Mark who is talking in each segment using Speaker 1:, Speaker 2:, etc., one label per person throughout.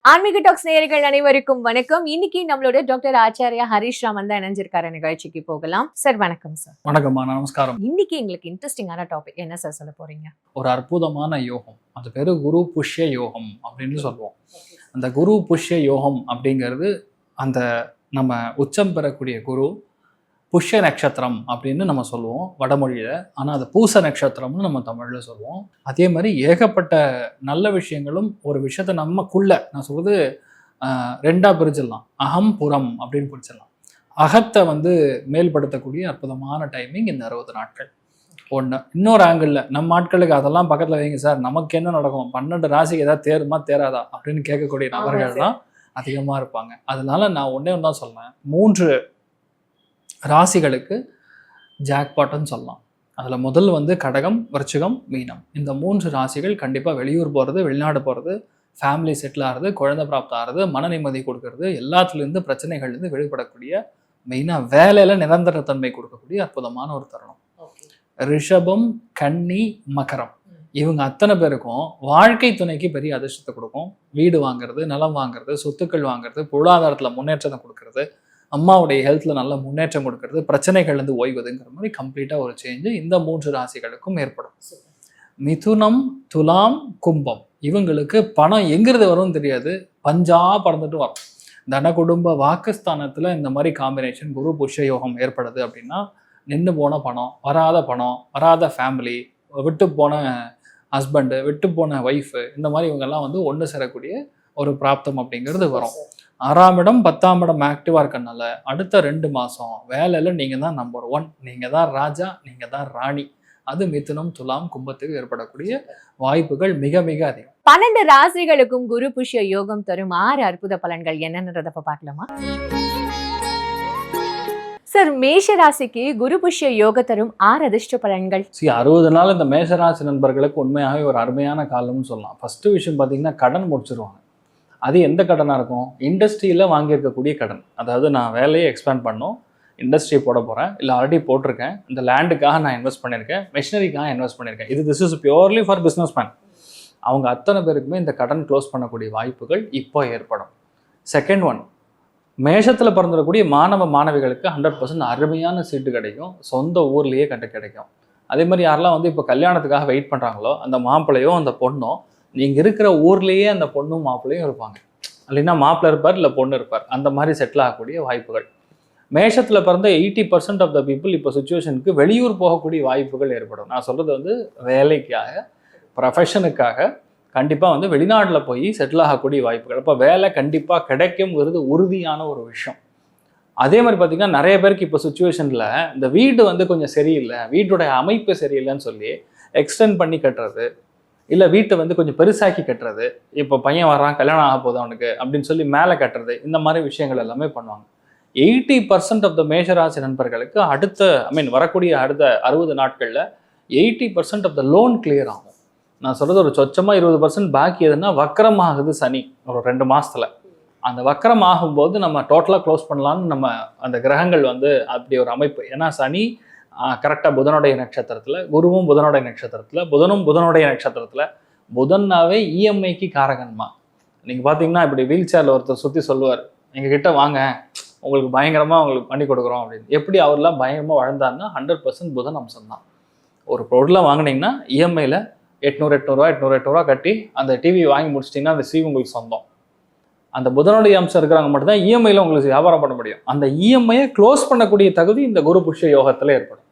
Speaker 1: ஆன்மீக டாக்ஸ் நேயர்கள் அனைவருக்கும் வணக்கம். இன்னைக்கு நம்மளோட டாக்டர் ஆச்சாரியா ஹரிஷ் ராமன் தான் இணைஞ்சிருக்காரு. நிகழ்ச்சிக்கு போகலாம். சார் வணக்கம். சார்
Speaker 2: வணக்கம்மா, நமஸ்காரம்.
Speaker 1: இன்னைக்கு எங்களுக்கு இன்ட்ரெஸ்டிங்கான டாபிக் என்ன சார் சொல்ல போறீங்க?
Speaker 2: ஒரு அற்புதமான யோகம், அது பேரு குரு புஷ்ய யோகம் அப்படின்னு சொல்லுவோம். அந்த குரு புஷ்ய யோகம் அப்படிங்கிறது அந்த நம்ம உச்சம் பெறக்கூடிய குரு புஷ்ய நட்சத்திரம் அப்படின்னு நம்ம சொல்லுவோம் வடமொழியில. ஆனால் அது பூச நட்சத்திரம்னு நம்ம தமிழில் சொல்லுவோம். அதே மாதிரி ஏகப்பட்ட நல்ல விஷயங்களும் ஒரு விஷயத்த நமக்குள்ள, நான் சொல்றது ரெண்டா பிரிச்சிடலாம். அகம் புறம் அப்படின்னு பிரிச்சிடலாம். அகத்தை மேல்படுத்தக்கூடிய அற்புதமான டைமிங் இந்த 60 நாட்கள். ஒன்று. இன்னொரு ஆங்கிளில் நம்ம ஆட்களுக்கு அதெல்லாம் பக்கத்தில் வைங்க சார், நமக்கு என்ன நடக்கும், 12 ராசிக்கு ஏதாவது தேருமா தேராதா அப்படின்னு கேட்கக்கூடிய நபர்கள் தான் அதிகமாக இருப்பாங்க. அதனால நான் ஒன்றே ஒன்று தான் சொல்லேன், 3 ராசிகளுக்கு ஜாக்பாட்னு சொல்லலாம். அதில் முதல் கடகம், விருச்சிகம், மீனம். இந்த 3 ராசிகள் கண்டிப்பாக வெளியூர் போகிறது, வெளிநாடு போகிறது, ஃபேமிலி செட்டில் ஆகிறது, குழந்தை பிராப்தம் ஆகிறது, மன நிம்மதி கொடுக்கறது, எல்லாத்துலேருந்து பிரச்சனைகள்லேருந்து வெளிப்படக்கூடிய, மெயினாக வேலையில் நிரந்தரத்தன்மை கொடுக்கக்கூடிய அற்புதமான ஒரு தருணம். ரிஷபம், கன்னி, மகரம், இவங்க அத்தனை பேருக்கும் வாழ்க்கை துணைக்கு பெரிய அதிர்ஷ்டத்தை கொடுக்கும். வீடு வாங்குறது, நிலம் வாங்குறது, சொத்துக்கள் வாங்குறது, பொருளாதாரத்தில் முன்னேற்றத்தை கொடுக்கறது, அம்மாவுடைய ஹெல்த்தில் நல்ல முன்னேற்றம் கொடுக்கறது, பிரச்சனைகள்லேருந்து ஓய்வதுங்கிற மாதிரி கம்ப்ளீட்டாக ஒரு சேஞ்சு இந்த 3 ராசிகளுக்கும் ஏற்படும். மிதுனம், துலாம், கும்பம், இவங்களுக்கு பணம் எங்கிறது வரும்னு தெரியாது, பஞ்சா பறந்துட்டு வரும். தன குடும்ப வாக்குஸ்தானத்தில் இந்த மாதிரி காம்பினேஷன் குரு புஷ்ய யோகம் ஏற்படுது அப்படின்னா, நின்று போன பணம், வராத ஃபேமிலி, விட்டு போன ஹஸ்பண்டு, விட்டு போன ஒய்ஃபு, இந்த மாதிரி இவங்கெல்லாம் ஒன்று சேரக்கூடிய ஒரு பிராப்தம் அப்படிங்கிறது வரும். 6ஆம் இடம் 10ஆம் இடம் ஆக்டிவாக இருக்கனால அடுத்த 2 மாதம் வேலையில் நீங்கள் தான் நம்பர் 1, நீங்கள் தான் ராஜா, நீங்கள் தான் ராணி. அது மிதுனம், துலாம், கும்பத்துக்கு ஏற்படக்கூடிய வாய்ப்புகள் மிக மிக அதிகம்.
Speaker 1: 12 ராசிகளுக்கும் குரு புஷ்ய யோகம் தரும் 6 அற்புத பலன்கள் என்னன்றத பார்க்கலாமா சார்? மேஷ ராசிக்கு குரு புஷ்ய யோக தரும் 6 அதிர்ஷ்ட பலன்கள்.
Speaker 2: 60 நாள் இந்த மேஷராசி நண்பர்களுக்கு உண்மையாகவே ஒரு அருமையான காலம்னு சொல்லலாம். ஃபர்ஸ்ட் விஷயம் பார்த்தீங்கன்னா, கடன் முடிச்சிருவாங்க. அது எந்த கடனாக இருக்கும்? இண்டஸ்ட்ரியில் வாங்கியிருக்கக்கூடிய கடன். அதாவது நான் வேலையை எக்ஸ்பேண்ட் பண்ணோம், இண்டஸ்ட்ரி போட போகிறேன், இல்லை ஆல்ரெடி போட்டிருக்கேன், இந்த லேண்டுக்காக நான் இன்வெஸ்ட் பண்ணியிருக்கேன், மிஷினரிக்காக இன்வெஸ்ட் பண்ணியிருக்கேன். This is purely for business man. அவங்க அத்தனை பேருக்குமே இந்த கடன் க்ளோஸ் பண்ணக்கூடிய வாய்ப்புகள் இப்போ ஏற்படும். செகண்ட் ஒன், மேஷத்தில் பிறந்திருக்கக்கூடிய மாணவ மாணவிகளுக்கு 100% அருமையான சீட்டு கிடைக்கும், சொந்த ஊர்லேயே கிடைக்கும். அதே மாதிரி யாரெல்லாம் இப்போ கல்யாணத்துக்காக வெயிட் பண்ணுறாங்களோ, அந்த மாப்பிள்ளையோ அந்த பொண்ணோ நீங்கள் இருக்கிற ஊர்லேயே அந்த பொண்ணும் மாப்பிள்ளையும் இருப்பாங்க. இல்லைன்னா மாப்பிள்ளை இருப்பார், இல்லை பொண்ணு இருப்பார். அந்த மாதிரி செட்டில் ஆகக்கூடிய வாய்ப்புகள். மேஷத்தில் பிறந்த 80% ஆஃப் த பீப்புள் இப்போ சுச்சுவேஷனுக்கு வெளியூர் போகக்கூடிய வாய்ப்புகள் ஏற்படும். நான் சொல்கிறது வேலைக்காக, ப்ரொஃபஷனுக்காக கண்டிப்பாக வெளிநாட்டில் போய் செட்டில் ஆகக்கூடிய வாய்ப்புகள். இப்போ வேலை கண்டிப்பாக கிடைக்குங்கிறது உறுதியான ஒரு விஷயம். அதே மாதிரி பார்த்திங்கன்னா, நிறைய பேருக்கு இப்போ சுச்சுவேஷனில் இந்த வீடு கொஞ்சம் சரியில்லை, வீட்டுடைய அமைப்பு சரியில்லைன்னு சொல்லி எக்ஸ்டெண்ட் பண்ணி கட்டுறது, இல்லை வீட்டை கொஞ்சம் பெருசாக்கி கட்டுறது, இப்போ பையன் வர்றான், கல்யாணம் ஆக போதும் அவனுக்கு அப்படின்னு சொல்லி மேலே கட்டுறது, இந்த மாதிரி விஷயங்கள் எல்லாமே பண்ணுவாங்க. 80% ஆஃப் த மேஷராசி நண்பர்களுக்கு வரக்கூடிய அடுத்த 60 நாட்களில் 80% ஆஃப் த லோன் கிளியர் ஆகும். நான் சொல்கிறது ஒரு சொச்சமாக 20% பாக்கி எதுன்னா வக்கரம் ஆகுது சனி ஒரு 2 மாதத்தில். அந்த வக்கரம் ஆகும்போது நம்ம டோட்டலாக க்ளோஸ் பண்ணலான்னு நம்ம அந்த கிரகங்கள் அப்படி ஒரு அமைப்பு. ஏன்னா சனி கரெக்டாக புதனுடைய நட்சத்திரத்தில், குருவும் புதனுடைய நட்சத்திரத்தில், புதனும் புதனுடைய நட்சத்திரத்தில். புதன்னாவே இஎம்ஐக்கு காரகன்மா. நீங்கள் பார்த்தீங்கன்னா இப்படி வீல் சேரில் ஒருத்தர் சுற்றி சொல்லுவார், எங்ககிட்ட வாங்க, உங்களுக்கு பயங்கரமாக உங்களுக்கு பண்ணி கொடுக்குறோம் அப்படின்னு. எப்படி அவர்லாம் பயங்கரமாக வாழ்ந்தாருன்னா 100% புதன் அம்சம் தான். ஒரு பொருளை வாங்கினீங்கன்னா இஎம்ஐயில் 800 ரூபா கட்டி அந்த டிவி வாங்கி முடிச்சிட்டிங்கன்னா அந்த சீவ் உங்களுக்கு சொந்தம். அந்த புதனுடைய அம்சம் இருக்கிறவங்க மட்டும்தான் இஎம்ஐயில் உங்களுக்கு வியாபாரம் பண்ண முடியும். அந்த இஎம்ஐயை க்ளோஸ் பண்ணக்கூடிய தகுதி இந்த குரு புஷ்ய யோகத்தில் ஏற்படும்.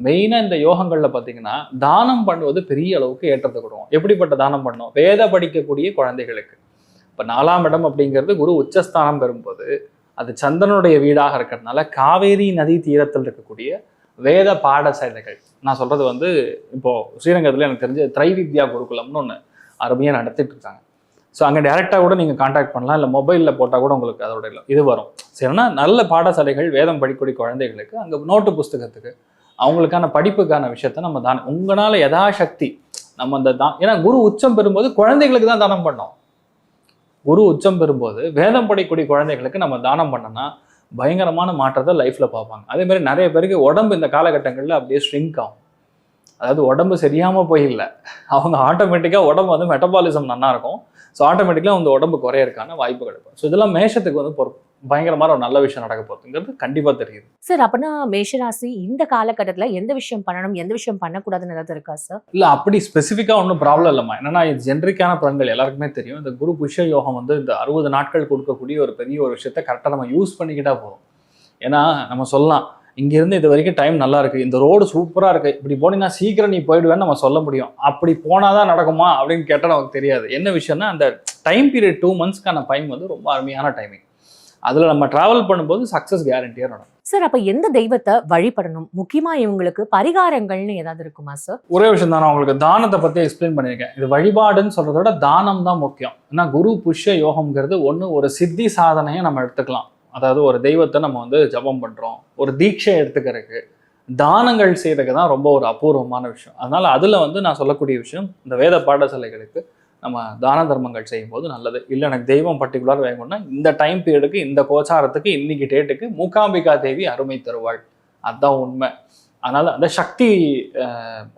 Speaker 2: மெயினாக இந்த யோகங்களில் பார்த்தீங்கன்னா, தானம் பண்ணுவது பெரிய அளவுக்கு ஏற்றத்தை கொடுக்கும். எப்படிப்பட்ட தானம் பண்ணணும்? வேத படிக்கக்கூடிய குழந்தைகளுக்கு. இப்போ 4ஆம் இடம் அப்படிங்கிறது குரு உச்சஸ்தானம் பெறும்போது அது சந்திரனுடைய வீடாக இருக்கிறதுனால காவேரி நதி தீரத்தில் இருக்கக்கூடிய வேத பாடசாலைகள், நான் சொல்கிறது இப்போது ஸ்ரீரங்கத்தில் எனக்கு தெரிஞ்ச திரைவித்யா குருகுலம்னு ஒன்று அருமையாக நடத்திட்டு இருக்காங்க. ஸோ அங்கே டேரெக்டாக கூட நீங்கள் காண்டாக்ட் பண்ணலாம், இல்லை மொபைலில் போட்டால் கூட உங்களுக்கு அதோட இது வரும். சரினா நல்ல பாடசாலைகள், வேதம் படிக்கக்கூடிய குழந்தைகளுக்கு அங்கே நோட்டு புஸ்தகத்துக்கு அவங்களுக்கான படிப்புக்கான விஷயத்த நம்ம தானம், உங்களால் யதாசக்தி நம்ம அந்த ஏன்னா குரு உச்சம் பெறும்போது குழந்தைகளுக்கு தான் தானம் பண்ணோம். குரு உச்சம் பெறும்போது வேதம் படிக்கக்கூடிய குழந்தைகளுக்கு நம்ம தானம் பண்ணோம்னா பயங்கரமான மாற்றத்தை லைஃப்பில் பார்ப்பாங்க. அதே மாதிரி நிறைய பேருக்கு உடம்பு இந்த காலகட்டங்களில் அப்படியே ஷ்ரிங்க் ஆகும். அதாவது உடம்பு சரியாமல் போயில்லை, அவங்க ஆட்டோமேட்டிக்காக உடம்பு மெட்டபாலிசம் நல்லா இருக்கும். ஸோ ஆட்டோமேட்டிக்காக உங்க உடம்பு குறையறதுக்கான வாய்ப்புகள் இருக்கும். ஸோ இதெல்லாம் மேஷத்துக்கு வந்து பயங்கரமான ஒரு நல்ல விஷயம் நடக்க போகுதுங்கிறது கண்டிப்பா தெரியுது.
Speaker 1: சார் அப்பனா மேஷராசி இந்த காலகட்டத்துல எந்த விஷயம் பண்ணணும், எந்த விஷயம் பண்ணக்கூடாதுன்னு ஏதாவது இருக்கா சார்?
Speaker 2: இல்ல அப்படி ஸ்பெசிஃபிக்கா ஒன்றும் ப்ராப்ளம் இல்லைம்மா. என்னன்னா இது ஜென்ரிக்கான பலன்கள் எல்லாருக்குமே தெரியும். இந்த குரு புஷ்ய யோகம் வந்து இந்த 60 நாட்கள் கொடுக்கக்கூடிய ஒரு பெரிய ஒரு விஷயத்த கரெக்டாக நம்ம யூஸ் பண்ணிக்கிட்டா போதும். ஏன்னா நம்ம சொல்லலாம், இங்கிருந்து இது வரைக்கும் டைம் நல்லா இருக்கு, இந்த ரோடு சூப்பரா இருக்கு, இப்படி போனீங்கன்னா சீக்கிரம் நீ போயிடுவேன்னு நம்ம சொல்ல முடியும். அப்படி போனாதான் நடக்குமா அப்படின்னு கேட்டால் நமக்கு தெரியாது. என்ன விஷயம்னா அந்த டைம் பீரியட் 2 monthsக்கான டைம் வந்து ரொம்ப அருமையான டைமிங். அதுல நம்ம டிராவல் பண்ணும்போது சக்சஸ் கேரண்டியா நடக்கும்.
Speaker 1: சார் அப்ப எந்த தெய்வத்தை வழிபடணும், முக்கியமா இவங்களுக்கு பரிகாரங்கள்னு ஏதாவது இருக்குமா சார்?
Speaker 2: ஒரே விஷயம் தான், நான் உங்களுக்கு தானத்தை பத்தி எக்ஸ்பிளைன் பண்ணியிருக்கேன். இது வழிபாடுன்னு சொல்றத விட தானம் தான் முக்கியம். ஏன்னா குரு புஷ்ய யோகம்ங்கிறது ஒரு சித்தி சாதனையை நம்ம எடுத்துக்கலாம். அதாவது ஒரு தெய்வத்தை நம்ம வந்து ஜபம் பண்றோம், ஒரு தீட்சை எடுத்துக்கிறதுக்கு, தானங்கள் செய்யறதுக்கு தான் ரொம்ப ஒரு அபூர்வமான விஷயம். அதனால அதுல வந்து நான் சொல்லக்கூடிய விஷயம், இந்த வேத பாடசாலைகளுக்கு நம்ம தான தர்மங்கள் செய்யும் போது நல்லது. இல்லை எனக்கு தெய்வம் பர்டிகுலர் வேணும்னா இந்த டைம் பீரியடுக்கு, இந்த கோச்சாரத்துக்கு, இன்னைக்கு டேட்டுக்கு மூகாம்பிகா தேவி அருமை தருவாள், அதுதான் உண்மை. அதனால அந்த சக்தி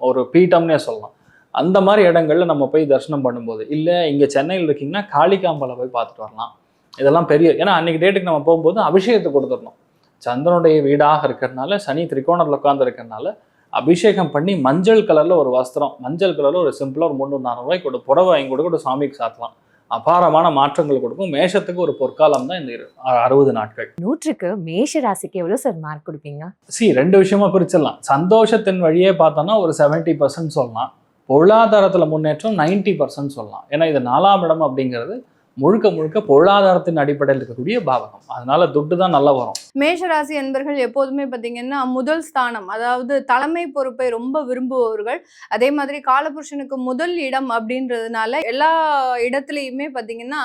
Speaker 2: ஒரு பீட்டம்னே சொல்லலாம். அந்த மாதிரி இடங்கள்ல நம்ம போய் தரிசனம் பண்ணும்போது, இல்லை இங்கே சென்னையில் இருக்கீங்கன்னா காளிகாம்பலை போய் பார்த்துட்டு வரலாம். இதெல்லாம் பெரிய, ஏன்னா அன்னைக்கு டேட்டுக்கு நம்ம போகும்போது அபிஷேகத்தை கொடுத்துடணும். சந்திரனுடைய வீடாக இருக்கிறதுனால, சனி திரிகோணத்தில் உட்கார்ந்து இருக்கிறதுனால அபிஷேகம் பண்ணி மஞ்சள் கலர்ல ஒரு வஸ்திரம், மஞ்சள் கலர்ல ஒரு சிம்பிளா ஒரு 300-400 ரூபாய்க்கு ஒரு புடவை வாங்கி கொடுக்க ஒரு சாமிக்கு சாத்தலாம். அபாரமான மாற்றங்கள் கொடுக்கும். மேஷத்துக்கு ஒரு பொற்காலம் தான் இந்த 60 நாட்கள்.
Speaker 1: 100க்கு மேஷ ராசிக்கு எவ்வளவு சார் மார்க் கொடுப்பீங்க?
Speaker 2: ரெண்டு விஷயமா பிரிச்சிடலாம். சந்தோஷத்தின் வழியே பார்த்தோம்னா ஒரு 70% சொல்லலாம். பொருளாதாரத்துல முன்னேற்றம் 90% சொல்லலாம். ஏன்னா இது 4ஆம் இடம் அப்படிங்கிறது முழுக்க முழுக்க பொருளாதாரத்தின் அடிப்படையில் இருக்கக்கூடிய பாவகம். அதனால துட்டு தான் நல்லா வரும்.
Speaker 3: மேஷராசி அன்பர்கள் எப்போதுமே பார்த்தீங்கன்னா முதல் ஸ்தானம், அதாவது தலைமை பொறுப்பை ரொம்ப விரும்புபவர்கள். அதே மாதிரி காலபுருஷனுக்கு முதல் இடம் அப்படின்றதுனால எல்லா இடத்துலையுமே பார்த்தீங்கன்னா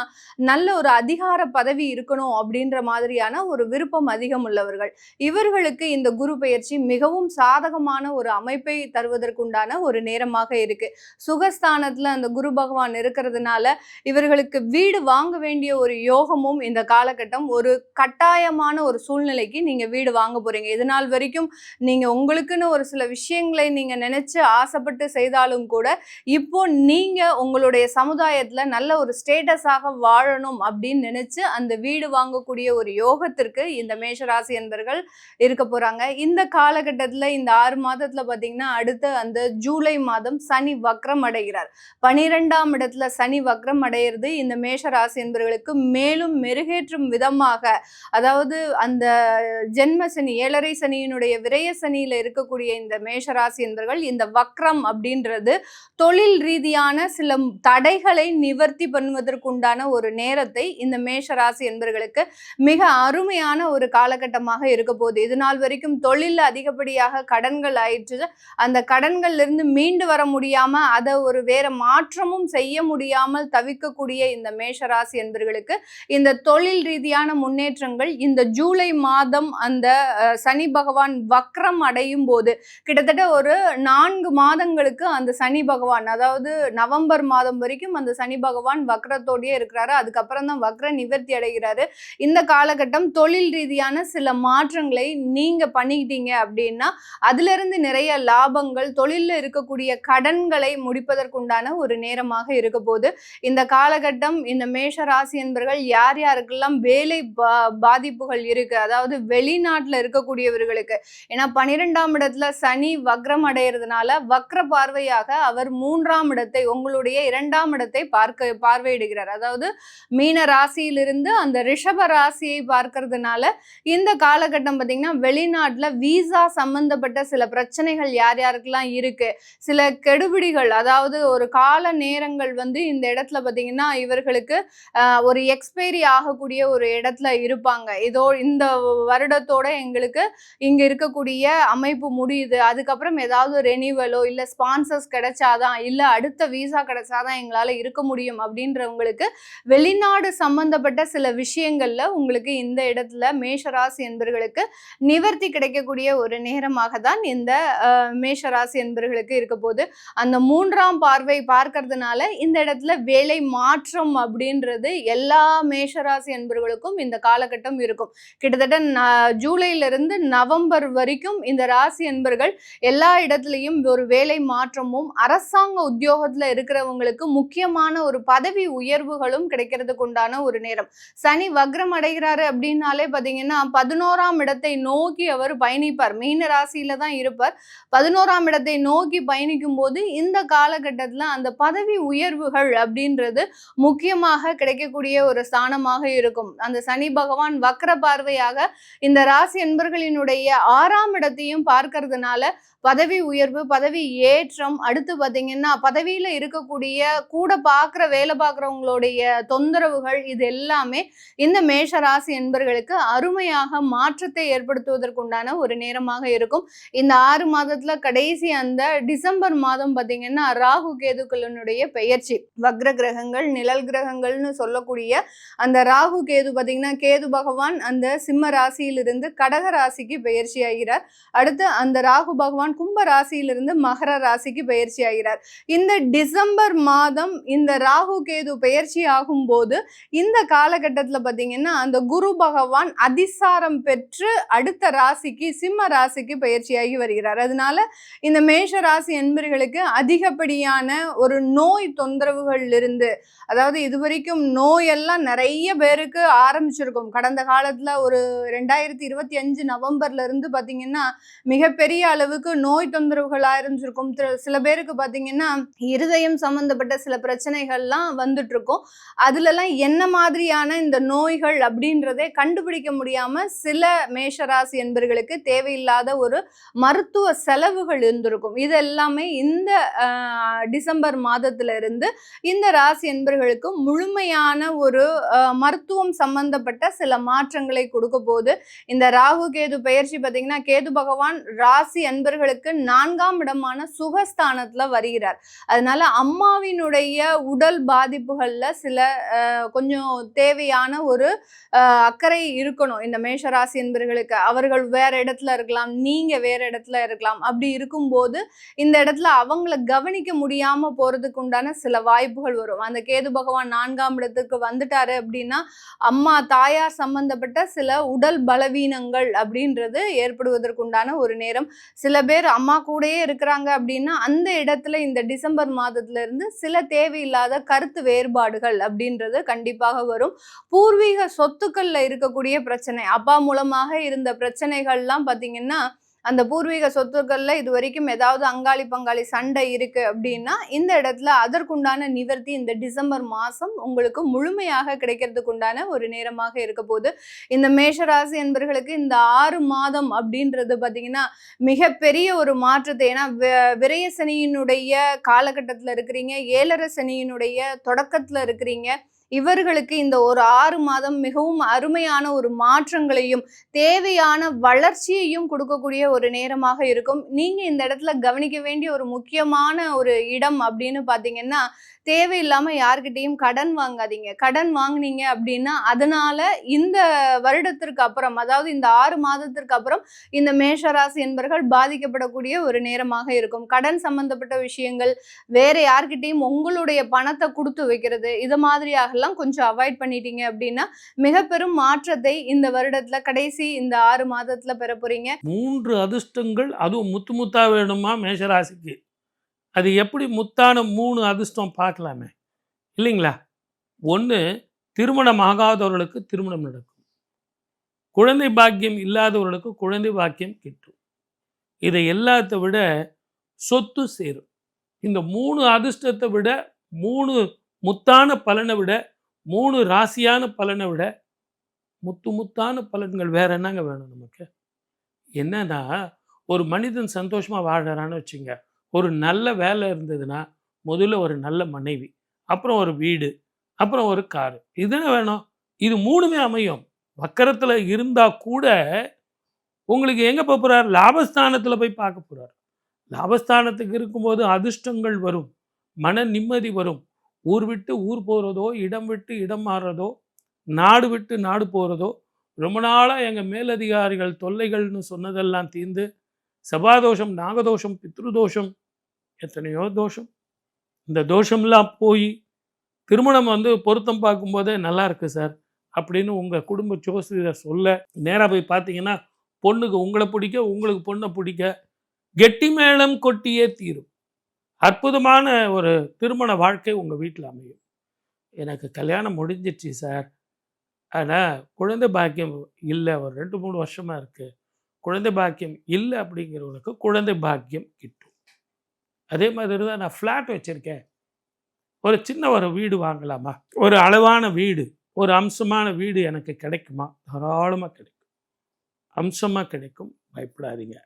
Speaker 3: நல்ல ஒரு அதிகார பதவி இருக்கணும் அப்படின்ற மாதிரியான ஒரு விருப்பம் அதிகம் உள்ளவர்கள். இவர்களுக்கு இந்த குரு பெயர்ச்சி மிகவும் சாதகமான ஒரு அமைப்பை தருவதற்குண்டான ஒரு நேரமாக இருக்கு. சுகஸ்தானத்துல அந்த குரு பகவான் இருக்கிறதுனால இவர்களுக்கு வீடு வாங்க வேண்டிய ஒரு யோகமும் இந்த காலகட்டம், ஒரு கட்டாயமான ஒரு சூழ்நிலைக்கு நீங்க வீடு வாங்க போறீங்க. இது நாள் வரைக்கும் நீங்க உங்களுக்குன்னு ஒரு சில விஷயங்களை நீங்க நினைச்சு ஆசைப்பட்டு செய்தாலும் கூட இப்போ நீங்க உங்களுடைய சமுதாயத்துல நல்ல ஒரு ஸ்டேட்டஸாக வாழணும் அப்படின்னு நினைச்சு அந்த வீடு வாங்கக்கூடிய ஒரு யோகத்திற்கு இந்த மேஷராசி என்பர்கள் இருக்க போறாங்க. இந்த காலகட்டத்துல இந்த 6 மாதத்துல பாத்தீங்கன்னா அடுத்து அந்த ஜூலை மாதம் சனி வக்ரம் அடைகிறார். 12ஆம் இடத்துல சனி வக்ரம் அடைகிறது இந்த மேஷ ராசி என்பவர்களுக்கு மேலும் மெருகேற்றும் விதமாக, அதாவது அந்த ஜென்ம சனி, 7.5 சனியினுடைய விரய சனியில இருக்கக்கூடிய இந்த மேஷராசி என்பவர்கள் இந்த வக்ரம் அப்படின்றது தொழில் ரீதியான சில தடைகளை நிவர்த்தி பண்ணுவதற்குண்டான ஒரு நேரத்தை இந்த மேஷராசி என்பவர்களுக்கு மிக அருமையான ஒரு காலகட்டமாக இருக்க போகுது. இது நாள் வரைக்கும் தொழில் அதிகப்படியாக கடன்கள் ஆயிற்று. அந்த கடன்கள்ல இருந்து மீண்டு வர முடியாம அதை ஒரு வேற மாற்றமும் செய்ய முடியாமல் தவிக்கக்கூடிய இந்த மேஷராசி என்பவர்களுக்கு இந்த தொழில் ரீதியான முன்னேற்றங்கள் இந்த ஜூலை மாதம் அந்த சனி பகவான் வக்ரம் அடையும் போது, கிட்டத்தட்ட ஒரு 4 மாதங்களுக்கு அந்த சனி பகவான், அதாவது நவம்பர் மாதம் வரைக்கும் அந்த சனி பகவான் வக்ரத்தோடயே இருக்கிறாரு. அதுக்கப்புறம் தான் வக்ர நிவர்த்தி அடைகிறாரு. இந்த காலகட்டம் தொழில் ரீதியான சில மாற்றங்களை நீங்க பண்ணிக்கிட்டீங்க அப்படின்னா அதுல இருந்து நிறைய லாபங்கள், தொழில்ல இருக்கக்கூடிய கடன்களை முடிப்பதற்குண்டான ஒரு நேரமாக இருக்க போது. இந்த காலகட்டம் இந்த மேஷ ராசி என்பவர்கள் யார் யாருக்கெல்லாம் வேலை பாதிப்புகள் இருக்கு, அதாவது வெளிநாட்டுல இருக்கக்கூடியவர்களுக்கு, ஏன்னா 12ஆம் இடத்துல சனி வக்ரம் அடைகிறதுனால வக்ர பார்வையாக அவர் 3ஆம் இடத்தை, உங்களுடைய 2ஆம் இடத்தை பார்வையிடுகிறார். அதாவது மீன ராசியிலிருந்து அந்த ரிஷப ராசியை பார்க்கறதுனால இந்த காலகட்டம் பார்த்தீங்கன்னா வெளிநாட்டுல வீசா சம்பந்தப்பட்ட சில பிரச்சனைகள் யார் யாருக்கெல்லாம் இருக்கு, சில கெடுபிடிகள், அதாவது ஒரு கால நேரங்கள் வந்து இந்த இடத்துல பார்த்தீங்கன்னா இவர்களுக்கு ஒரு எக்ஸ்பைரி ஆகக்கூடிய ஒரு இடத்துல இருப்பாங்க. இதோ இந்த வருடத்தோட எங்களுக்கு இங்க இருக்கக்கூடிய அமைப்பு முடியுது, அதுக்கப்புறம் ஏதாவது ரெனிவலோ இல்ல ஸ்பான்சர்ஸ் கிடைச்சாதான், இல்ல அடுத்த வீசா கிடைச்சாதான் எங்களால இருக்க முடியும் அப்படின்றவங்களுக்கு வெளிநாடு சம்பந்தப்பட்ட சில விஷயங்கள்ல உங்களுக்கு இந்த இடத்துல மேஷராசி என்பவர்களுக்கு நிவர்த்தி கிடைக்கக்கூடிய ஒரு நேரமாக தான் இந்த மேஷராசி என்பவர்களுக்கு இருக்க போது. அந்த 3ஆம் பார்வை பார்க்கறதுனால இந்த இடத்துல வேலை மாற்றம் அப்படி அப்படின்றது எல்லா மேஷராசி அன்பர்களுக்கும் இந்த காலகட்டம் இருக்கும். கிட்டத்தட்ட ஜூலைல இருந்து நவம்பர் வரைக்கும் இந்த ராசி அன்பர்கள் எல்லா இடத்துலையும் ஒரு வேலை மாற்றமும், அரசாங்க உத்தியோகத்துல இருக்கிறவங்களுக்கு முக்கியமான ஒரு பதவி உயர்வுகளும் கிடைக்கிறதுக்கு உண்டான ஒரு நேரம். சனி வக்ரம் அடைகிறாரு அப்படின்னாலே பாத்தீங்கன்னா 11ஆம் இடத்தை நோக்கி அவர் பயணிப்பார். மீன ராசியில தான் இருப்பார். 11ஆம் இடத்தை நோக்கி பயணிக்கும் போது இந்த காலகட்டத்துல அந்த பதவி உயர்வுகள் அப்படின்றது முக்கியமாக கிடைக்கக்கூடிய ஒரு ஸ்தானமாக இருக்கும். அந்த சனி பகவான் வக்ர பார்வையாக இந்த ராசி அன்பர்களினுடைய 6ஆம் இடத்தையும் பார்க்கறதுனால பதவி உயர்வு, பதவி ஏற்றம், அடுத்து பாத்தீங்கன்னா பதவியில இருக்கக்கூடிய கூட வேலை பார்க்குறவங்களுடைய தொந்தரவுகள், இது எல்லாமே இந்த மேஷ ராசி என்பர்களுக்கு அருமையாக மாற்றத்தை ஏற்படுத்துவதற்குண்டான ஒரு நேரமாக இருக்கும். இந்த 6 மாதத்துல கடைசி அந்த டிசம்பர் மாதம் பாத்தீங்கன்னா ராகு கேதுக்களினுடைய பெயர்ச்சி, வக்ர கிரகங்கள், நிழல் கிரகங்கள்னு சொல்லக்கூடிய அந்த ராகு கேது பாத்தீங்கன்னா கேது பகவான் அந்த சிம்ம ராசியிலிருந்து கடக ராசிக்கு பெயர்ச்சி ஆகிறார். அடுத்து அந்த ராகு பகவான் கும்ப ராசியிலிருந்து மகர ராசிக்கு பெயர்ச்சி ஆகிறார். இந்த டிசம்பர் மாதம் இந்த ராகு கேது பெயர்ச்சி ஆகும் போது இந்த காலகட்டத்துல பாத்தீங்கன்னா அந்த குரு பகவான் அதிசாரம் பெற்று அடுத்த ராசிக்கு சிம்ம ராசிக்கு பெயர்ச்சியாகி வருகிறார். அதனால இந்த மேஷ ராசி என்பர்களுக்கு அதிகப்படியான ஒரு நோய் தொந்தரவுகள் இருந்து, அதாவது இதுவரைக்கும் நோயெல்லாம் நிறைய பேருக்கு ஆரம்பிச்சிருக்கும். கடந்த காலத்துல ஒரு 2025 நவம்பர்ல இருந்து பாத்தீங்கன்னா மிகப்பெரிய அளவுக்கு நோய் தொந்தரவுகள் ஆரம்பிச்சிருக்கும். சில பேருக்கு பாத்தீங்கன்னா இருதயம் சம்பந்தப்பட்ட சில பிரச்சனைகள்லாம் வந்துட்டு இருக்கும். அதுலலாம் என்ன மாதிரியான இந்த நோய்கள் அப்படின்றதை கண்டுபிடிக்க முடியாம சில மேஷராசி என்பர்களுக்கு தேவையில்லாத ஒரு மருத்துவ செலவுகள் இருந்திருக்கும். இது எல்லாமே இந்த டிசம்பர் மாதத்துல இருந்து இந்த ராசி என்பர்களுக்கு முழுமையான ஒரு மருத்துவம் சம்பந்தப்பட்ட சில மாற்றங்களை கொடுக்க போது. இந்த ராகு கேது பெயர்ச்சி பாத்தீங்கன்னா கேது பகவான் ராசி அன்பர்களுக்கு 4ஆம் இடமான சுகஸ்தானத்துல வருகிறார். அதனால அம்மாவினுடைய உடல் பாதிப்புகள்ல சில கொஞ்சம் தேவையான ஒரு அக்கறை இருக்கணும் இந்த மேஷராசி என்பர்களுக்கு. அவர்கள் வேற இடத்துல இருக்கலாம், நீங்க வேற இடத்துல இருக்கலாம். அப்படி இருக்கும்போது இந்த இடத்துல அவங்கள கவனிக்க முடியாம போறதுக்கு உண்டான சில வாய்ப்புகள் வரும். அந்த கேது பகவான் 4ஆம் இடத்துக்கு வந்துட்டாரு அப்படின்னா அம்மா தாயார் சம்பந்தப்பட்ட சில உடல் பலவீனங்கள் அப்படின்றது ஏற்படுவதற்குண்டான ஒரு நேரம். சில பேர் அம்மா கூடயே இருக்கிறாங்க அப்படின்னா அந்த இடத்துல இந்த டிசம்பர் மாதத்துல இருந்து சில தேவையில்லாத கருத்து வேறுபாடுகள் அப்படின்றது கண்டிப்பாக வரும். பூர்வீக சொத்துக்கள்ல இருக்கக்கூடிய பிரச்சனை, அப்பா மூலமாக இருந்த பிரச்சனைகள்லாம் பாத்தீங்கன்னா அந்த பூர்வீக சொத்துக்கள்ல இது வரைக்கும் ஏதாவது அங்காளி பங்காளி சண்டை இருக்கு அப்படின்னா இந்த இடத்துல அதற்குண்டான நிவர்த்தி இந்த டிசம்பர் மாசம் உங்களுக்கு முழுமையாக கிடைக்கிறதுக்கு உண்டான ஒரு நேரமாக இருக்க போது. இந்த மேஷராசி என்பர்களுக்கு இந்த 6 மாதம் அப்படின்றது பாத்தீங்கன்னா மிகப்பெரிய ஒரு மாற்றத்தை, ஏன்னா விரய சனியினுடைய காலகட்டத்துல இருக்கிறீங்க, 7.5 சனியினுடைய தொடக்கத்துல இருக்கிறீங்க. இவர்களுக்கு இந்த ஒரு 6 மாதம் மிகவும் அருமையான ஒரு மாற்றங்களையும் தேவையான வளர்ச்சியையும் கொடுக்கக்கூடிய ஒரு நேரமாக இருக்கும். நீங்க இந்த இடத்துல கவனிக்க வேண்டிய ஒரு முக்கியமான ஒரு இடம் அப்படின்னு பாத்தீங்கன்னா தேவையில்லாம யார்கிட்டையும் கடன் வாங்காதீங்க. கடன் வாங்குனீங்க அப்படின்னா அதனால இந்த வருடத்திற்கு அப்புறம், அதாவது இந்த 6 மாதத்திற்கு அப்புறம் இந்த மேஷராசி என்பர்கள் பாதிக்கப்படக்கூடிய ஒரு நேரமாக இருக்கும். கடன் சம்பந்தப்பட்ட விஷயங்கள், வேற யார்கிட்டையும் உங்களுடைய பணத்தை கொடுத்து வைக்கிறது, இது மாதிரியாகலாம் கொஞ்சம் அவாய்ட் பண்ணிட்டீங்க அப்படின்னா மிக பெரும் மாற்றத்தை இந்த வருடத்துல கடைசி இந்த 6 மாதத்துல பெற போறீங்க.
Speaker 4: 3 அதிர்ஷ்டங்கள், அதுவும் முத்து முத்தா வேணுமா மேஷராசிக்கு? அது எப்படி முத்தான 3 அதிர்ஷ்டம் பார்க்கலாமே இல்லைங்களா? 1, திருமணம் ஆகாதவர்களுக்கு திருமணம் நடக்கும். குழந்தை பாக்கியம் இல்லாதவர்களுக்கு குழந்தை பாக்கியம் கிட்டும். இதை எல்லாத்தை விட சொத்து சேரும். இந்த 3 அதிர்ஷ்டத்தை விட, 3 முத்தான பலனை விட, 3 ராசியான பலனை விட முத்தான பலன்கள் வேற என்னங்க வேணும் நமக்கு? என்னன்னா, ஒரு மனிதன் சந்தோஷமா வாழ்றான்னு வச்சுங்க, ஒரு நல்ல வேலை இருந்ததுன்னா முதல்ல ஒரு நல்ல மனைவி, அப்புறம் ஒரு வீடு, அப்புறம் ஒரு காரு, இதுதானே வேணும். இது 3மே அமையும். வக்கரத்துல இருந்தா கூட உங்களுக்கு எங்க போறார்? லாபஸ்தானத்துல போய் பார்க்க போறார். லாபஸ்தானத்துக்கு இருக்கும்போது அதிர்ஷ்டங்கள் வரும், மன நிம்மதி வரும். ஊர் விட்டு ஊர் போறதோ, இடம் விட்டு இடம் மாறுறதோ, நாடு விட்டு நாடு போறதோ, ரொம்ப நாளா எங்க மேலதிகாரிகள் தொல்லைகள்னு சொன்னதெல்லாம் தீர்ந்து சபாதோஷம், நாகதோஷம், பித்ருதோஷம், எத்தனையோ தோஷம், இந்த தோஷம்லாம் போய் திருமணம் வந்து பொருத்தம் பார்க்கும்போதே நல்லா இருக்கு சார் அப்படின்னு உங்கள் குடும்ப ஜோசியர் சொல்ல நேராக போய் பார்த்தீங்கன்னா பொண்ணுக்கு உங்களை பிடிக்க, உங்களுக்கு பொண்ணை பிடிக்க, கெட்டி மேளம் கொட்டியே தீரும். அற்புதமான ஒரு திருமண வாழ்க்கை உங்கள் வீட்டில் அமையும். எனக்கு கல்யாணம் முடிஞ்சிடுச்சு சார், ஆனால் குழந்தை பாக்கியம் இல்லை, ஒரு 2-3 வருஷமாக இருக்குது, குழந்தை பாக்கியம் இல்லை அப்படிங்கிறவனுக்கு குழந்தை பாக்கியம் கிட்டும். அதே மாதிரி தான் நான் ஃப்ளாட் வச்சுருக்கேன், ஒரு சின்ன ஒரு வீடு வாங்கலாமா, ஒரு அளவான வீடு, ஒரு அம்சமான வீடு எனக்கு கிடைக்குமா? தாராளமாக கிடைக்கும், அம்சமாக கிடைக்கும், பயப்படாதீங்க.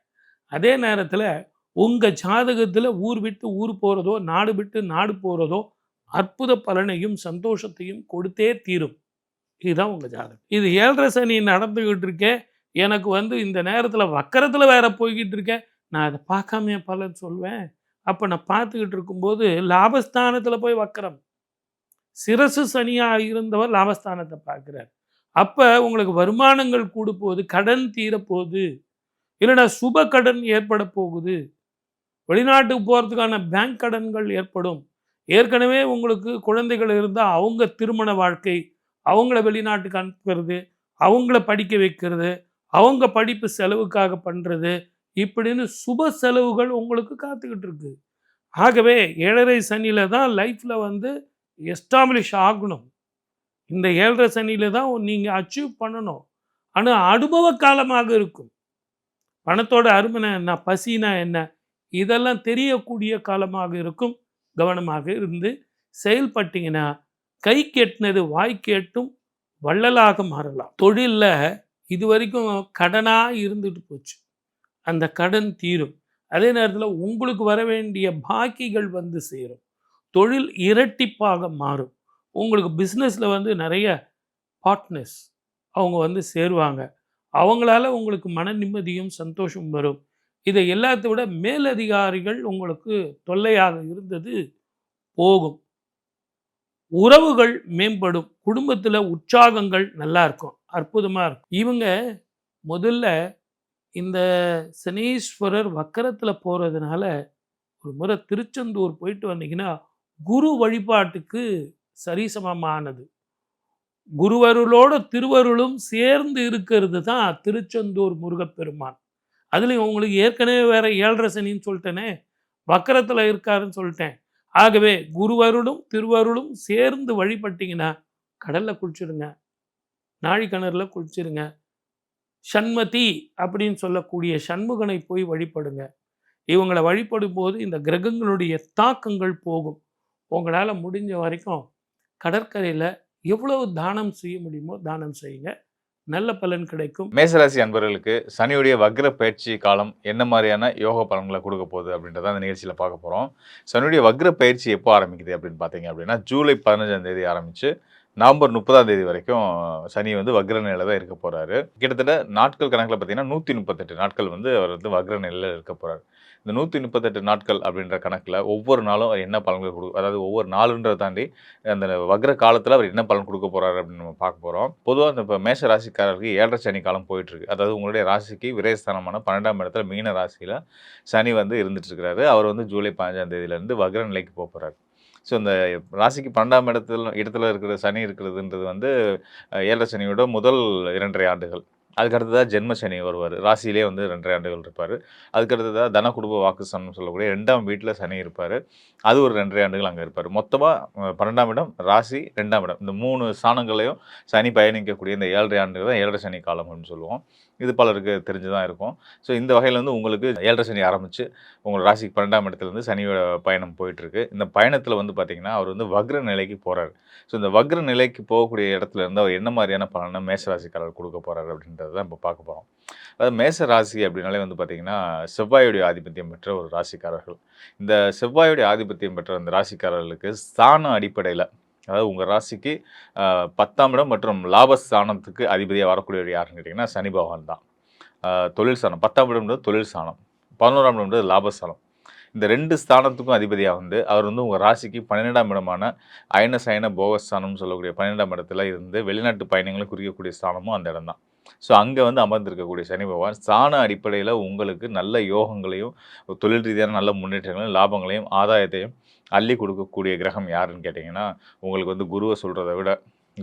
Speaker 4: அதே நேரத்தில் உங்கள் ஜாதகத்தில் ஊர் விட்டு ஊர் போகிறதோ, நாடு விட்டு நாடு போகிறதோ அற்புத பலனையும் சந்தோஷத்தையும் கொடுத்தே தீரும். இதுதான் உங்கள் ஜாதகம். இது 7.5 சனி நடந்துக்கிட்டு இருக்கேன், எனக்கு வந்து இந்த நேரத்தில் வக்கரத்தில் வேற போய்கிட்டு இருக்கேன், நான் அதை பார்க்காமையே பலன் சொல்வேன். அப்போ நான் பார்த்துக்கிட்டு இருக்கும்போது லாபஸ்தானத்தில் போய் வக்கரம், சிரசு சனியாக இருந்தவர் லாபஸ்தானத்தை பார்க்குறார். அப்போ உங்களுக்கு வருமானங்கள் கூட போகுது, கடன் தீரப்போகுது, இல்லைனா சுப கடன் ஏற்பட போகுது, வெளிநாட்டுக்கு போகிறதுக்கான பேங்க் கடன்கள் ஏற்படும். ஏற்கனவே உங்களுக்கு குழந்தைகள் இருந்தால் அவங்க திருமண வாழ்க்கை, அவங்கள வெளிநாட்டுக்கு அனுப்புறது, அவங்கள படிக்க வைக்கிறது, அவங்க படிப்பு செலவுக்காக பண்ணுறது, இப்படின்னு சுப செலவுகள் உங்களுக்கு காத்துக்கிட்டு இருக்கு. ஆகவே 7.5 சனியில் தான் லைஃப்பில் வந்து எஸ்டாப்ளிஷ் ஆகணும். இந்த 7.5 சனியில் தான் நீங்கள் அச்சீவ் பண்ணணும். ஆனால் அனுபவ காலமாக இருக்கும். பணத்தோட அருமைனா என்ன, பசினா என்ன, இதெல்லாம் தெரியக்கூடிய காலமாக இருக்கும். கவனமாக இருந்து செயல்பட்டீங்கன்னா கை கெட்டினது வாய் கேட்டும் வள்ளலாக மாறலாம். தொழிலில் இது வரைக்கும் கடனாக இருந்துட்டு போச்சு, அந்த கடன் தீரும். அதே நேரத்தில் உங்களுக்கு வர வேண்டிய பாக்கிகள் வந்து சேரும். தொழில் இரட்டிப்பாக மாறும். உங்களுக்கு பிஸ்னஸில் வந்து நிறைய பார்ட்னர்ஸ் அவங்க வந்து சேருவாங்க. அவங்களால உங்களுக்கு மன நிம்மதியும் சந்தோஷம் வரும். இதை எல்லாத்தை விட மேலதிகாரிகள் உங்களுக்கு தொல்லையாக இருந்தது போகும். உறவுகள் மேம்படும். குடும்பத்தில் உற்சாகங்கள் நல்லா இருக்கும், அற்புதமாக இருக்கும். இவங்க முதல்ல இந்த சனீஸ்வரர் வக்கரத்தில் போகிறதுனால ஒரு முறை திருச்செந்தூர் போயிட்டு வந்தீங்கன்னா குரு வழிபாட்டுக்கு சரிசமமானது. குருவருளோட திருவருளும் சேர்ந்து இருக்கிறது தான் திருச்செந்தூர் முருகப்பெருமான். அதுலேயும் உங்களுக்கு ஏற்கனவே வேற 7.5 சனின்னு சொல்லிட்டேனே, வக்கரத்தில் இருக்காருன்னு சொல்லிட்டேன். ஆகவே குருவருளும் திருவருளும் சேர்ந்து வழிபட்டிங்கன்னா கடலில் குளிச்சிடுங்க, நாழி கிணறுல குளிச்சிடுங்க, சண்மதி அப்படின்னு சொல்லக்கூடிய சண்முகனை போய் வழிபடுங்க. இவங்களை வழிபடும் போது இந்த கிரகங்களுடைய தாக்கங்கள் போகும். உங்களால் முடிஞ்ச வரைக்கும் கடற்கரையில் எவ்வளவு தானம் செய்ய முடியுமோ தானம் செய்யுங்க, நல்ல பலன் கிடைக்கும்.
Speaker 5: மேசராசி அன்பர்களுக்கு சனியுடைய வக்ர பயிற்சி காலம் என்ன மாதிரியான யோக பலன்களை கொடுக்க போகுது அப்படின்றத அந்த நிகழ்ச்சியில் பார்க்க போகிறோம். சனியுடைய வக்ர பயிற்சி எப்போ ஆரம்பிக்குது அப்படின்னு பார்த்தீங்க அப்படின்னா ஜூலை 15ஆம் தேதி ஆரம்பித்து நவம்பர் 30ஆம் தேதி வரைக்கும் சனி வந்து வக்ர நிலையில் தான் இருக்க போகிறாரு. கிட்டத்தட்ட நாட்கள் கணக்கில் பார்த்தீங்கன்னா 138 நாட்கள் வந்து அவர் வந்து வக்ர நிலையில் இருக்க போகிறார். இந்த 138 நாட்கள் அப்படின்ற கணக்கில் ஒவ்வொரு நாளும் அவர் என்ன பலன்கள் அதாவது ஒவ்வொரு நாளுன்றதை தாண்டி அந்த வக்ர காலத்தில் அவர் என்ன பலன் கொடுக்க போகிறாரு அப்படின்னு நம்ம பார்க்க போகிறோம். பொதுவாக இந்த இப்போ மேஷ ராசிக்காரருக்கு 7.5 சனி காலம் போயிட்டுருக்கு. அதாவது உங்களுடைய ராசிக்கு விரயஸ்தானமான 12ஆம் இடத்துல மீன ராசியில் சனி வந்து இருந்துட்டுருக்கிறாரு. அவர் வந்து ஜூலை 15ஆம் தேதியிலேருந்து வக்ர நிலைக்கு போக போகிறார். ஸோ இந்த ராசிக்கு 12ஆம் இடத்துல இருக்கிற சனி இருக்கிறதுன்றது வந்து 7.5 சனியோட முதல் 2.5 ஆண்டுகள். அதுக்கடுத்ததாக ஜென்ம சனி வருவார், ராசியிலே வந்து 2.5 ஆண்டுகள் இருப்பார். அதுக்கடுத்ததாக தன குடும்ப வாக்குஸ்தானம் சொல்லக்கூடிய 2ஆம் வீட்டில் சனி இருப்பார், அது ஒரு 2.5 ஆண்டுகள் அங்கே இருப்பார். மொத்தமாக 12ஆம் இடம், ராசி, 2ஆம் இடம், இந்த 3 ஸ்தானங்களையும் சனி பயணிக்கக்கூடிய இந்த 7.5 ஆண்டுகள் தான் 7.5 சனி காலம் அப்படின்னு சொல்லுவோம். இது பலருக்கு தெரிஞ்சு தான் இருக்கும். ஸோ இந்த வகையில் வந்து உங்களுக்கு 7.5 சனி ஆரம்பித்து உங்கள் ராசிக்கு 12ஆம் இடத்துலேருந்து சனியோட பயணம் போயிட்டுருக்கு. இந்த பயணத்தில் வந்து பார்த்திங்கன்னா அவர் வந்து வக்ர நிலைக்கு போகிறார். ஸோ இந்த வக்ர நிலைக்கு போகக்கூடிய இடத்துல இருந்து அவர் என்ன மாதிரியான பலனை மேஷராசிக்காரர் கொடுக்க போகிறார் அப்படின்றது தான் இப்போ பார்க்க போகிறோம். அதாவது மேஷ ராசி அப்படின்னாலே வந்து பார்த்திங்கன்னா செவ்வாயுடைய ஆதிபத்தியம் பெற்ற ஒரு ராசிக்காரர்கள். இந்த செவ்வாயுடைய ஆதிபத்தியம் பெற்ற அந்த ராசிக்காரர்களுக்கு ஸ்தான அடிப்படையில், அதாவது உங்கள் ராசிக்கு 10ஆம் இடம் மற்றும் லாபஸ்தானத்துக்கு அதிபதியாக வரக்கூடியவர் யாருன்னு கேட்டிங்கன்னா சனி பகவான் தான். தொழில் ஸ்தானம் 10ஆம் இடம்ன்றது தொழில் ஸ்தானம், 11ஆம் இடம்ன்றது லாபஸ்தானம். இந்த 2 ஸ்தானத்துக்கும் அதிபதியாக வந்து அவர் வந்து உங்கள் ராசிக்கு 12ஆம் இடமான அயன சயன போகஸ்தானம்னு சொல்லக்கூடிய 12ஆம் இடத்துல இருந்து வெளிநாட்டு பயணங்களை குறிக்கக்கூடிய ஸ்தானமும் அந்த இடம் தான். ஸோ அங்கே வந்து அமர்ந்திருக்கக்கூடிய சனி பகவான் ஸ்தான அடிப்படையில் உங்களுக்கு நல்ல யோகங்களையும் தொழில் ரீதியான நல்ல முன்னேற்றங்களையும் லாபங்களையும் ஆதாயத்தையும் அள்ளி கொடுக்கக்கூடிய கிரகம் யாருன்னு கேட்டிங்கன்னா, உங்களுக்கு வந்து குருவை சொல்கிறத விட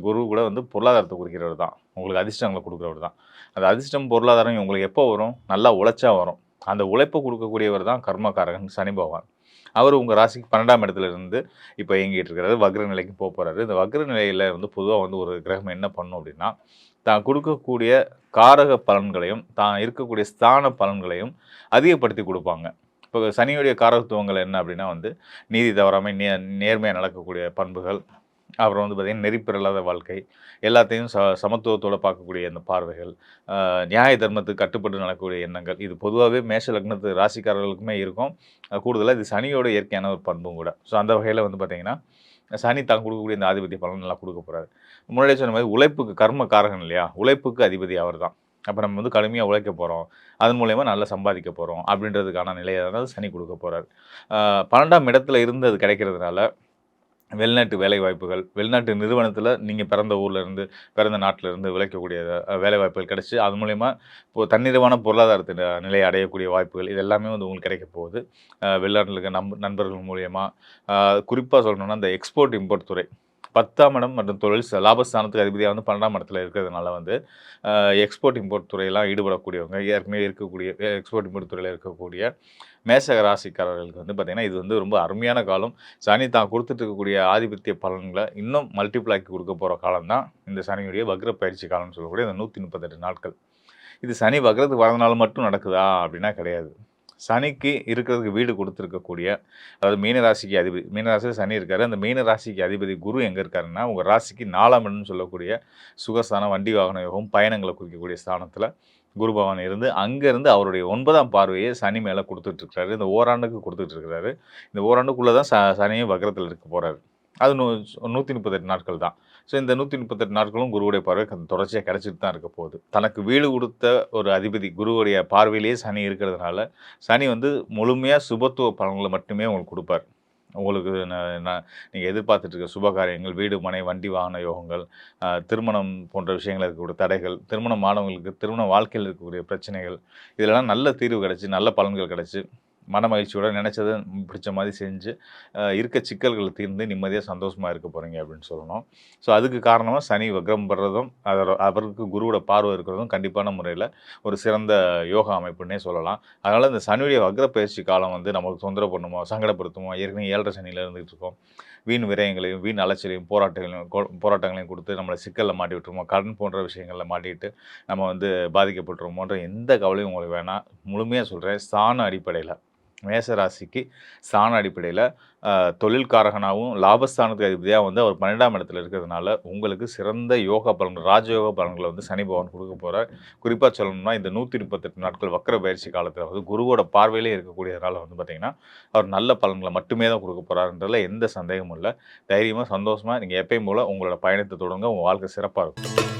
Speaker 5: குரு கூட வந்து பொருளாதாரத்தை குறிக்கிறவர் தான். உங்களுக்கு அதிர்ஷ்டங்களை கொடுக்குறவர் தான். அந்த அதிர்ஷ்டம், பொருளாதாரம் உங்களுக்கு எப்போ வரும்? நல்லா உழைச்சா வரும். அந்த உழைப்பை கொடுக்கக்கூடியவர் தான் கர்மகாரகன் சனி பகவான். அவர் உங்கள் ராசிக்கு 12ஆம் இடத்துல இருந்து இப்போ இயங்கிட்டு இருக்கிறாரு. வக்ர நிலைக்கு போகிறாரு. இந்த வக்ர நிலையில் வந்து பொதுவாக வந்து ஒரு கிரகம் என்ன பண்ணும் அப்படின்னா, தான் கொடுக்கக்கூடிய காரக பலன்களையும் தான் இருக்கக்கூடிய ஸ்தான பலன்களையும் அதிகப்படுத்தி கொடுப்பாங்க. இப்போ சனியுடைய காரகத்துவங்கள் என்ன அப்படின்னா வந்து நீதி தவறாமை, நேர்மையாக நடக்கக்கூடிய பண்புகள், அப்புறம் வந்து பார்த்திங்கன்னா நெறிப்பிரலாத வாழ்க்கை, எல்லாத்தையும் சமத்துவத்தோடு பார்க்கக்கூடிய அந்த பார்வைகள், நியாய தர்மத்துக்கு கட்டுப்பட்டு நடக்கக்கூடிய எண்ணங்கள், இது பொதுவாகவே மேஷ லக்னத்து ராசிக்காரர்களுக்குமே இருக்கும். கூடுதலாக இது சனியோட இயற்கையான ஒரு பண்பும் கூட. ஸோ அந்த வகையில் வந்து பார்த்திங்கன்னா சனி தான் கொடுக்கக்கூடிய இந்த ஆதிபத்திய பலன் நல்லா கொடுக்க போகிறாரு. முன்னாடியே சொன்ன மாதிரி உழைப்புக்கு கர்ம காரகன் இல்லையா, உழைப்புக்கு அதிபதி அவர் தான். அப்போ நம்ம வந்து கடுமையாக உழைக்க போகிறோம், அதன் மூலயமா நல்லா சம்பாதிக்க போகிறோம் அப்படின்றதுக்கான நிலையை தான் சனி கொடுக்க போகிறார். 12ஆம் இடத்துல இருந்து அது கிடைக்கிறதுனால வெளிநாட்டு வேலை வாய்ப்புகள், வெளிநாட்டு நிறுவனத்தில் நீங்கள் பிறந்த ஊர்லேருந்து பிறந்த நாட்டிலேருந்து விளைக்கக்கூடிய வேலை வாய்ப்புகள் கிடச்சி அது மூலயமா இப்போது தன்னிறைவான பொருளாதாரத்தின் நிலையை அடையக்கூடிய வாய்ப்புகள் இது எல்லாமே வந்து உங்களுக்கு கிடைக்க போகுது. வெளிநாட்டில் இருக்க நண்பர்கள் மூலயமா குறிப்பாக சொல்லணும்னா இந்த எக்ஸ்போர்ட் இம்போர்ட் துறை 10ஆம் இடம் மற்றும் தொழில் லாபஸ்தானத்துக்கு அதிபதியாக வந்து 12ஆம் இடத்துல இருக்கிறதுனால வந்து எக்ஸ்போர்ட் இம்போர்ட் துறையெல்லாம் ஈடுபடக்கூடியவங்க, ஏற்கனவே இருக்கக்கூடிய எக்ஸ்போர்ட் இம்போர்ட் துறையில் இருக்கக்கூடிய மேச ராசிக்காரர்களுக்கு வந்து பார்த்திங்கன்னா இது வந்து ரொம்ப அருமையான காலம். சனி தான் கொடுத்துட்டு இருக்கக்கூடிய ஆதிபத்திய பலன்களை இன்னும் மல்டிப்ளாக்கி கொடுக்க போகிற காலம் தான் இந்த சனியுடைய வக்ர பயிற்சி காலம்னு சொல்லக்கூடிய இந்த 138 நாட்கள். இது சனி வக்ரத்துக்கு வரதுனால மட்டும் நடக்குதா அப்படின்னா கிடையாது. சனிக்கு இருக்கிறதுக்கு வீடு கொடுத்துருக்கக்கூடிய, அதாவது மீனராசிக்கு அதிபதி, மீனராசியில் சனி இருக்கார். அந்த மீனராசிக்கு அதிபதி குரு எங்கே இருக்காருன்னா உங்கள் ராசிக்கு 4ஆம் இடம்னு சொல்லக்கூடிய சுகஸ்தானம், வண்டி வாகன யோகம், பயணங்களை குறிக்கக்கூடிய ஸ்தானத்தில் குரு பகவான் இருந்து அங்கேருந்து அவருடைய 9ஆம் பார்வையை சனி மேலே கொடுத்துட்ருக்காரு. இந்த ஓராண்டுக்கு கொடுத்துட்ருக்கிறாரு. இந்த ஓராண்டுக்குள்ளே தான் சனியும் வக்ரத்தில் இருக்க போகிறாரு. அது 138 நாட்கள் தான். ஸோ இந்த 138 நாட்களும் குருவுடைய பார்வை தொடர்ச்சியாக கிடச்சிட்டு தான் இருக்க போகுது. தனக்கு வீடு கொடுத்த ஒரு அதிபதி குருவுடைய பார்வையிலேயே சனி இருக்கிறதுனால சனி வந்து முழுமையாக சுபத்துவ பலன்களை மட்டுமே உங்களுக்கு கொடுப்பார். உங்களுக்கு நீங்கள் எதிர்பார்த்துட்டு இருக்க சுபகாரியங்கள், வீடு மனை வண்டி வாகன யோகங்கள், திருமணம் போன்ற விஷயங்கள் இருக்கக்கூடிய தடைகள், திருமணம் ஆனவங்களுக்கு திருமண வாழ்க்கையில் இருக்கக்கூடிய பிரச்சனைகள், இதெல்லாம் நல்ல தீர்வு கிடச்சி நல்ல பலன்கள் கிடச்சி மன மகிழ்ச்சியோட நினச்சதை பிடிச்ச மாதிரி செஞ்சு இருக்க சிக்கல்களை தீர்ந்து நிம்மதியாக சந்தோஷமாக இருக்க போகிறீங்க அப்படின்னு சொல்லணும். ஸோ அதுக்கு காரணமாக சனி வக்ரம் படுறதும் அவருக்கு குருவோட பார்வை இருக்கிறதும் கண்டிப்பான முறையில் ஒரு சிறந்த யோகா அமைப்புன்னே சொல்லலாம். அதனால் இந்த சனியுடைய வக்ர பயிற்சி காலம் வந்து நமக்கு தொந்தரவு பண்ணுமோ, சங்கடப்படுத்துமோ, ஏற்கனவே 7.5 சனியில் இருந்துகிட்டு இருக்கோம், வீண் விரயங்களையும் வீண் அலைச்சலையும் போராட்டங்களையும் கொடுத்து நம்மளை சிக்கலில் மாட்டி விட்டுருமோ, கடன் போன்ற விஷயங்களில் மாட்டிவிட்டு நம்ம வந்து பாதிக்கப்பட்டுருமோன்ற எந்த கவலையும் உங்களுக்கு வேணாம். முழுமையாக சொல்கிறேன், ஸ்தான அடிப்படையில் மேச ராசிக்கு ஸ்தான அடிப்படையில் தொழில்காரகனாகவும் லாபஸ்தானத்துக்கு அதிபதியாக வந்து அவர் 12ஆம் இடத்துல இருக்கிறதுனால உங்களுக்கு சிறந்த யோகா பலன்கள், ராஜயோக பலன்களை வந்து சனி பகவான் கொடுக்க போகிறார். குறிப்பாக சொல்லணும்னா இந்த 138 நாட்கள் வக்ர பயிற்சி காலத்தில் வந்து குருவோட பார்வையிலே இருக்கக்கூடியதுனால வந்து பார்த்திங்கன்னா அவர் நல்ல பலன்களை மட்டுமே தான் கொடுக்க போகிறாருன்றதுல எந்த சந்தேகமும் இல்லை. தைரியமாக சந்தோஷமாக நீங்கள் எப்பயும் போல் உங்களோட பயணத்தை தொடங்க, உங்கள் வாழ்க்கை சிறப்பாக இருக்கும்.